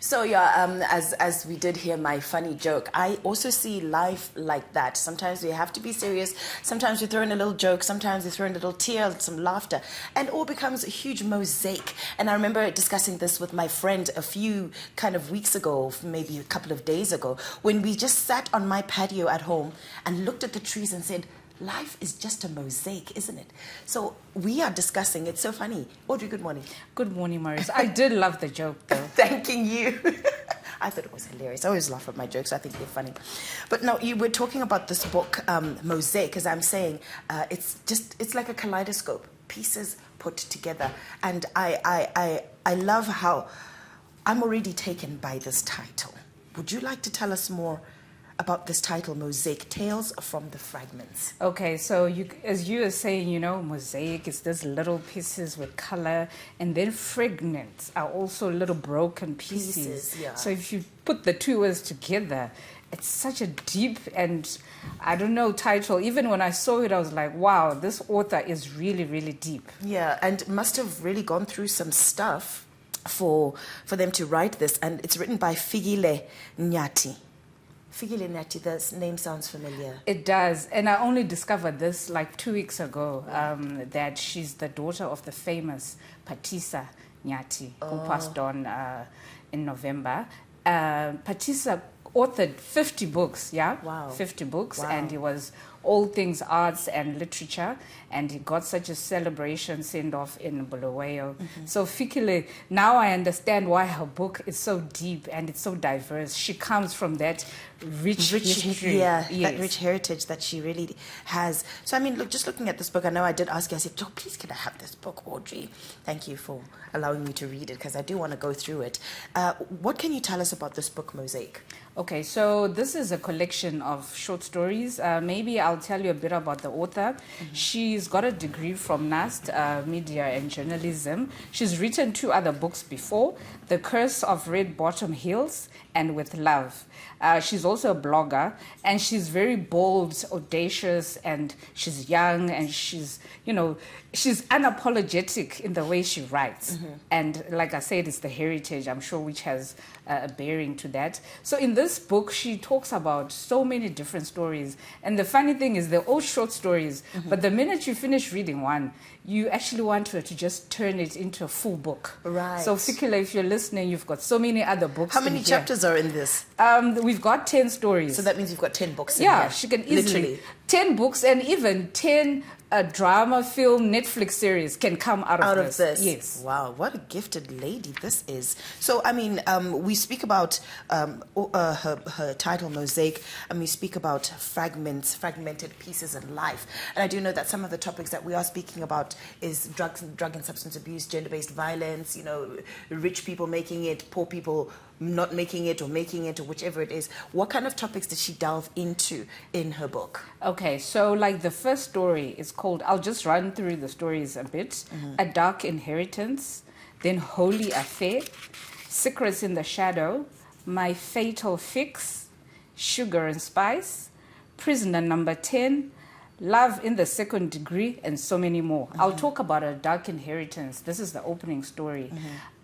So yeah, as we did hear my funny joke, I also see life like that. Sometimes we have to be serious. Sometimes we throw in a little joke. Sometimes we throw in a little tear, some laughter, and it all becomes a huge mosaic. And I remember discussing this with my friend a few kind of weeks ago, maybe a couple of days ago, when we just sat on my patio at home and looked at the trees and said, life is just a mosaic, isn't it? So we are discussing, it's so funny. Audrey, good morning. Good morning, Maurice. I did love the joke, though. Thanking you. I thought it was hilarious. I always laugh at my jokes. I think they're funny. But no, you were talking about this book, Mosaic, as I'm saying. It's like a kaleidoscope, pieces put together. And I love how I'm already taken by this title. Would you like to tell us more about this title, Mosaic, Tales from the Fragments? Okay, so as you were saying, mosaic is this little pieces with color, and then fragments are also little broken pieces. Yeah. So if you put the two words together, it's such a deep and, I don't know, title. Even when I saw it, I was like, wow, this author is really, really deep. Yeah, and must have really gone through some stuff for them to write this. And it's written by Fikile Nyati. Fikile Nyati, this name sounds familiar. It does. And I only discovered this like 2 weeks ago, that she's the daughter of the famous Patisa Nyati, who passed on in November. Patisa authored 50 books, yeah? Wow. 50 books, Wow. and he was all things arts and literature, and he got such a celebration send-off in Bulawayo. So Fikile, now I understand why her book is so deep and it's so diverse. She comes from that rich history. Yeah, Yes. that rich heritage that she really has. So, I mean, look, just looking at this book, I know I did ask you, I said, oh, please can I have this book, Audrey? Thank you for allowing me to read it, because I do want to go through it. What can you tell us about this book, Mosaic? Okay, so this is a collection of short stories. Maybe I'll tell you a bit about the author. She's got a degree from NAST, Media and Journalism. She's written 2 other books before, The Curse of Red Bottom Hills and With Love. She's also a blogger, and she's very bold, audacious, and she's young, and she's unapologetic in the way she writes. And like I said, it's the heritage, I'm sure, which has a bearing to that. So in this book, she talks about so many different stories. And the funny thing is, they're all short stories, but the minute you finish reading one, you actually want her to just turn it into a full book. Right. So Fikile, if you're listening, you've got so many other books. How many chapters are in this? We've got 10 stories. So that means you've got 10 books in Yeah, here. she can easily. Literally. 10 books and even 10 drama, film, Netflix series can come out of this. Yes. Wow, what a gifted lady this is. So, I mean, we speak about her title, Mosaic, and we speak about fragments, fragmented pieces in life. And I do know that some of the topics that we are speaking about is drug and substance abuse, gender-based violence, rich people making it, poor people not making it, or whichever it is. What kind of topics did she delve into in her book? Okay, so like the first story is called, I'll just run through the stories a bit. A Dark Inheritance, then Holy Affair, Secrets in the Shadow, My Fatal Fix, Sugar and Spice, Prisoner Number 10, Love in the Second Degree, and so many more. I'll talk about A Dark Inheritance. This is the opening story.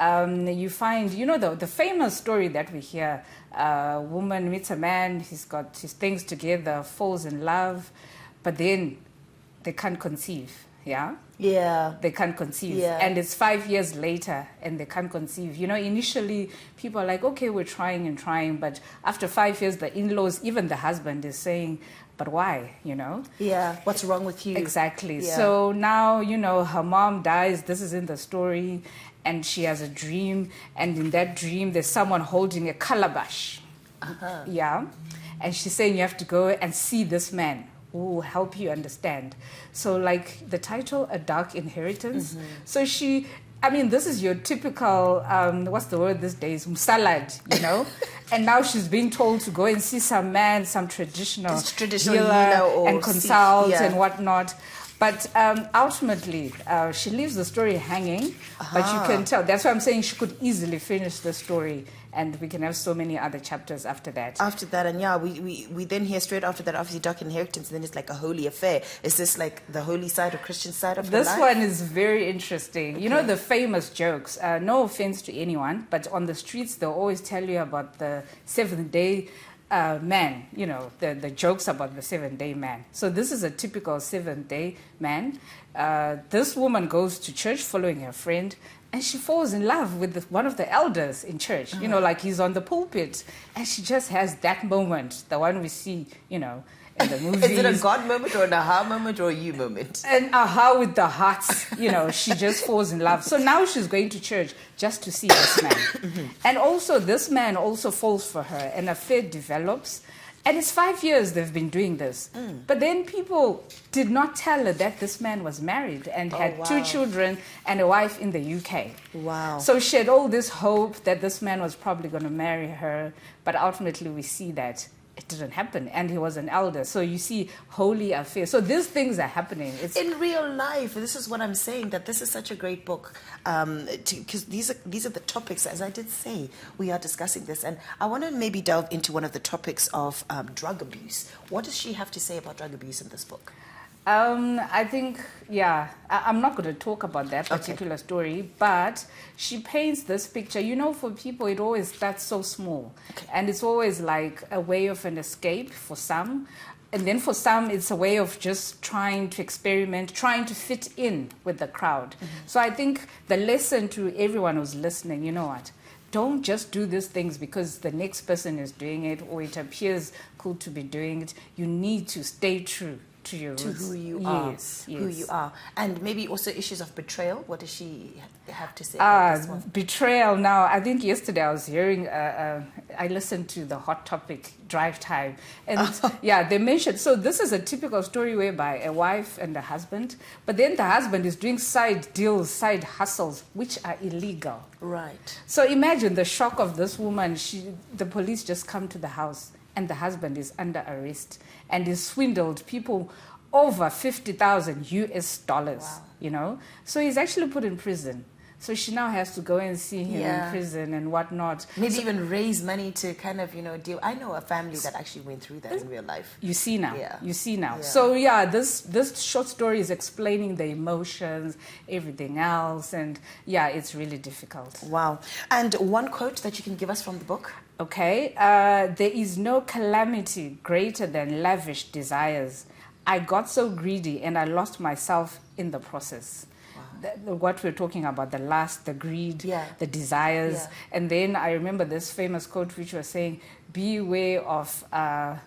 You find, the famous story that we hear, a woman meets a man, he's got his things together, falls in love, but then they can't conceive, yeah? Yeah. They can't conceive. Yeah. And it's 5 years later and they can't conceive. Initially people are like, okay, we're trying and trying, but after 5 years, the in-laws, even the husband is saying, but why, Yeah, what's wrong with you? Exactly. Yeah. So now, her mom dies. This is in the story. And she has a dream. And in that dream, there's someone holding a calabash. Yeah. And she's saying you have to go and see this man who will help you understand. So like the title, A Dark Inheritance. So this is your typical, what's the word these days? Salad, And now she's being told to go and see some man, some traditional healer or and consult yeah. and whatnot. But ultimately, she leaves the story hanging, but you can tell. That's why I'm saying she could easily finish the story, and we can have so many other chapters after that. After that, and yeah, we then hear straight after that, obviously, dark inheritance, and then it's like a holy affair. Is this like the holy side or Christian side of this her life? one is very interesting. Okay. You know the famous jokes, no offense to anyone, but on the streets, they'll always tell you about the seventh-day man, you know, the jokes about the seventh-day man. So this is a typical seventh-day man. This woman goes to church following her friend, and she falls in love with one of the elders in church, you know, like he's on the pulpit. And she just has that moment, the one we see, you know, in the movies. Is it a God moment or an aha moment or a you moment? An aha with the hearts, you know, she just falls in love. So now she's going to church just to see this man. And also this man also falls for her. An affair develops. And it's 5 years they've been doing this. But then people did not tell her that this man was married and had 2 children and a wife in the UK. Wow. So she had all this hope that this man was probably going to marry her. But ultimately we see that it didn't happen, and he was an elder. So you see, holy affair. So these things are happening. It's in real life. This is what I'm saying, that this is such a great book, because these are the topics, as I did say, we are discussing this. And I want to maybe delve into one of the topics of drug abuse. What does she have to say about drug abuse in this book? I think, I'm not going to talk about that particular story, but she paints this picture. You know, for people, it always starts so small. And it's always like a way of an escape for some. And then for some, it's a way of just trying to experiment, trying to fit in with the crowd. So I think the lesson to everyone who's listening, you know what? Don't just do these things because the next person is doing it or it appears cool to be doing it. You need to stay true to your roots. To who you are. Yes. Who you are. And maybe also issues of betrayal. What does she have to say about this one? Betrayal. Now, I think yesterday I was hearing, I listened to the Hot Topic Drive Time. And they mentioned, so this is a typical story whereby a wife and a husband, but then the husband is doing side deals, side hustles, which are illegal. Right. So imagine the shock of this woman. The police just come to the house, and the husband is under arrest and is swindled people over $50,000 US. Wow. You know, so he's actually put in prison. So she now has to go and see him in prison and whatnot. Maybe even raise money to kind of, deal. I know a family that actually went through that in real life. You see now. Yeah. You see now. Yeah. So this short story is explaining the emotions, everything else, and it's really difficult. Wow. And one quote that you can give us from the book? Okay. There is no calamity greater than lavish desires. I got so greedy and I lost myself in the process. What we're talking about, the lust, the greed, the desires. And then I remember this famous quote which was saying, beware of, I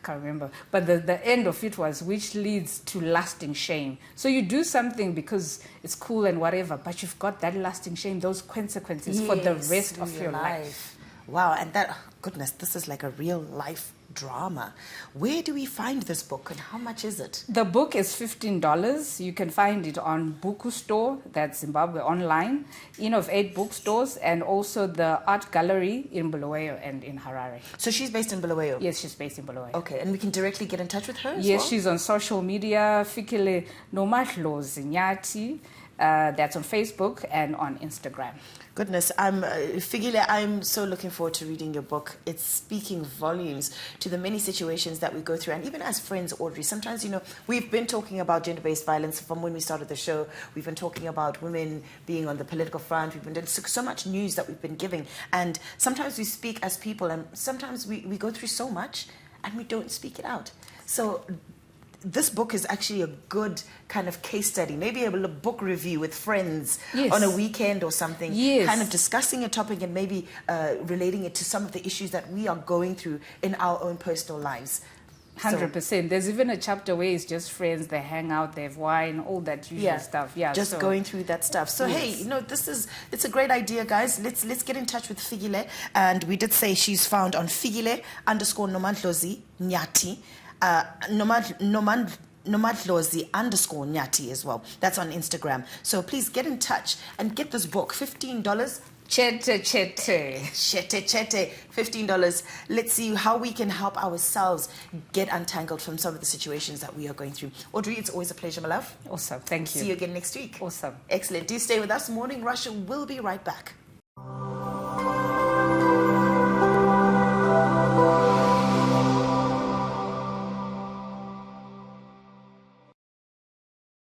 can't remember. But the end of it was, which leads to lasting shame. So you do something because it's cool and whatever, but you've got that lasting shame, those consequences for the rest of your life. Wow, and goodness, this is like a real life drama. Where do we find this book and how much is it? The book is $15. You can find it on Buku Store, that's Zimbabwe Online, Innovate bookstores, and also the Art Gallery in Bulawayo and in Harare. So she's based in Bulawayo? Yes, she's based in Bulawayo. Okay, and we can directly get in touch with her as Yes, well? she's on social media, Fikile Nomatlozi Nyati. That's on Facebook and on Instagram. Goodness, Figile, I'm so looking forward to reading your book. It's speaking volumes to the many situations that we go through. And even as friends, Audrey, sometimes, we've been talking about gender-based violence from when we started the show. We've been talking about women being on the political front. We've been doing so much news that we've been giving. And sometimes we speak as people, and sometimes we go through so much and we don't speak it out. So this book is actually a good kind of case study, maybe a book review with friends on a weekend or something, kind of discussing a topic and maybe relating it to some of the issues that we are going through in our own personal lives. 100%. There's even a chapter where it's just friends, they hang out, they have wine, all that usual stuff. Just going through that stuff. So hey, it's a great idea, guys. Let's get in touch with Figile. And we did say she's found on Figile_Nomandlozi Nyati. Nomadlozi_Nyati as well. That's on Instagram. So please get in touch and get this book. $15. Chete, chete. Chete, $15. Let's see how we can help ourselves get untangled from some of the situations that we are going through. Audrey, it's always a pleasure, my love. Awesome. Thank you. See you again next week. Awesome. Excellent. Do stay with us. Morning Rush will be right back.